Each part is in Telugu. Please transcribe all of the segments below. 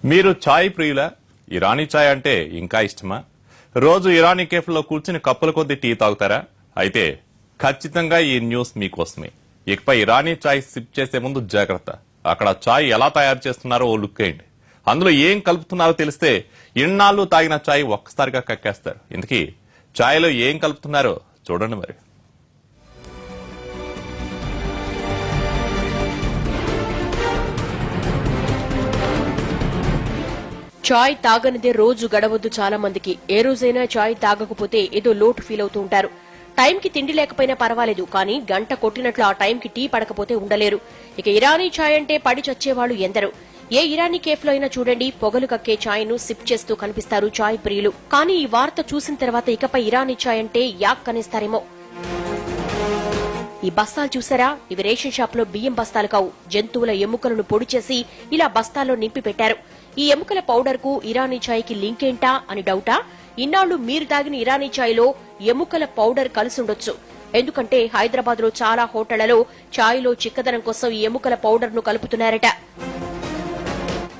మీరు ఛాయ్ ప్రియులా? ఇరానీ ఛాయ్ అంటే ఇంకా ఇష్టమా? రోజు ఇరానీ కేఫ్లో కూర్చుని కప్పుల కొద్ది టీ తాగుతారా? అయితే ఖచ్చితంగా ఈ న్యూస్ మీకోసమే. ఇకపై ఇరానీ ఛాయ్ సిప్ చేసే ముందు జాగ్రత్త. అక్కడ ఛాయ్ ఎలా తయారు చేస్తున్నారో ఓ లుక్ వేయండి. అందులో ఏం కలుపుతున్నారో తెలిస్తే ఇన్నాళ్ళు తాగిన ఛాయ్ ఒక్కసారిగా కక్కేస్తారు. ఇంతకీ ఛాయ్లో ఏం కలుపుతున్నారో చూడండి మరి. చాయ్ తాగనిదే రోజు గడవద్దు చాలా మందికి. ఏ రోజైనా చాయ్ తాగకపోతే ఏదో లోటు ఫీల్ అవుతూ ఉంటారు. టైంకి తిండి లేకపోయినా పర్వాలేదు, కానీ గంట కొట్టినట్లు ఆ టైంకి టీ పడకపోతే ఉండలేరు. ఇక ఇరానీ చాయ్ అంటే పడి చచ్చేవాళ్లు ఎందరు. ఏ ఇరానీ కేఫ్ లో అయినా చూడండి, పొగలు కక్కే చాయ్ ను సిప్ చేస్తూ కనిపిస్తారు చాయ్ ప్రియులు. కానీ ఈ వార్త చూసిన తర్వాత ఇకపై ఇరానీ చాయ్ అంటే యాక్ కనేస్తారేమో. ఈ బస్తాలు చూసారా? ఇవి రేషన్ షాప్ లో బియ్యం బస్తాలు కావు. జంతువుల ఎముకలను పొడి చేసి ఇలా బస్తాల్లో నింపి పెట్టారు. ఈ ఎముకల పౌడర్ కు ఇరానీ ఛాయ్ కి లింక్ ఏంటా అని డౌటా? ఇన్నాళ్లు మీరు తాగిన ఇరానీ ఛాయ్ లో ఎముకల పౌడర్ కలిసుండొచ్చు. ఎందుకంటే హైదరాబాద్ లో చాలా హోటళ్లలో ఛాయ్ లో చిక్కదనం కోసం ఈ ఎముకల పౌడర్ ను కలుపుతున్నారట.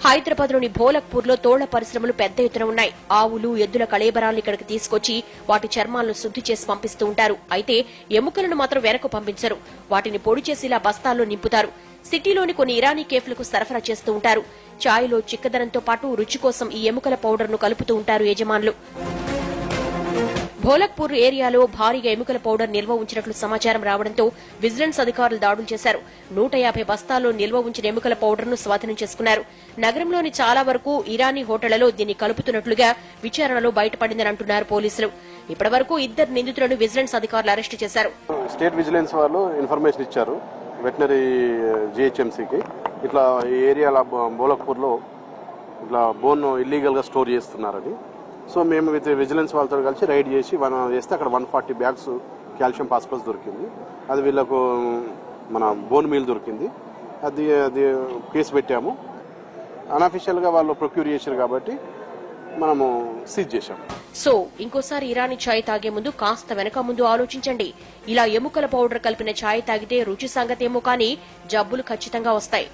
హైదరాబాద్ లోని భోలక్పూర్ లో తోళ్ల పరిశ్రమలు పెద్ద ఎత్తున ఉన్నాయి. ఆవులు, ఎద్దుల కళేబరాలను ఇక్కడికి తీసుకొచ్చి వాటి చర్మాలను శుద్ది చేసి పంపిస్తూ ఉంటారు. అయితే ఎముకలను మాత్రం వెనక్కు పంపించరు. వాటిని పొడి చేసి ఇలా బస్తాల్లో నింపుతారు. సిటీలోని కొన్ని ఇరానీ కేఫ్లకు సరఫరా చేస్తూ ఉంటారు. ఛాయ్లో చిక్కదనంతో పాటు రుచి కోసం ఈ ఎముకల పౌడర్ ను కలుపుతూ ఉంటారు యజమానులు. భోలక్పూర్ ఏరియాలో భారీగా ఎముకల పౌడర్ నిల్వ ఉంచినట్లు సమాచారం రావడంతో విజిలెన్స్ అధికారులు దాడులు చేశారు. 150 బస్తాల్లో నిల్వ ఉంచిన ఎముకల పౌడర్ ను స్వాధీనం చేసుకున్నారు. నగరంలోని చాలా వరకు ఇరానీ హోటళ్లలో దీన్ని కలుపుతున్నట్లుగా విచారణలో బయటపడిందని అంటున్నారు పోలీసులు. ఇప్పటి వరకు 2 నిందితులను విజిలెన్స్ అధికారులు అరెస్టు చేశారు. స్టేట్ విజిలెన్స్ వాళ్ళు ఇన్ఫర్మేషన్ ఇచ్చారు వెటనరీ జిహెచ్ఎంసీకి. ఇట్లా ఈ ఏరియాలో భోలక్పూర్ లో ఇట్లా బోన్ ఇల్లీగల్ గా స్టోర్ చేస్తున్నారని. సో మేము విత్ విజిలెన్స్ వాళ్ళతో కలిసి రైడ్ చేసి చేస్తే అక్కడ 140 బ్యాగ్స్ కాల్షియం ఫాస్ఫరస్ దొరికింది. అది వీళ్ళకు మన బోన్ మీల్ దొరికింది. అది కేసు పెట్టాము. అన్అఫిషియల్ గా వాళ్ళు ప్రొక్యూర్ చేశారు కాబట్టి మనము సీజ్ చేశాం. సో ఇంకోసారి ఇరానీ ఛాయ్ తాగే ముందు కాస్త వెనక ముందు ఆలోచించండి. ఇలా ఎముకల పౌడర్ కలిపిన ఛాయ్ తాగితే రుచి సంగతేమో కానీ జబ్బులు ఖచ్చితంగా వస్తాయి.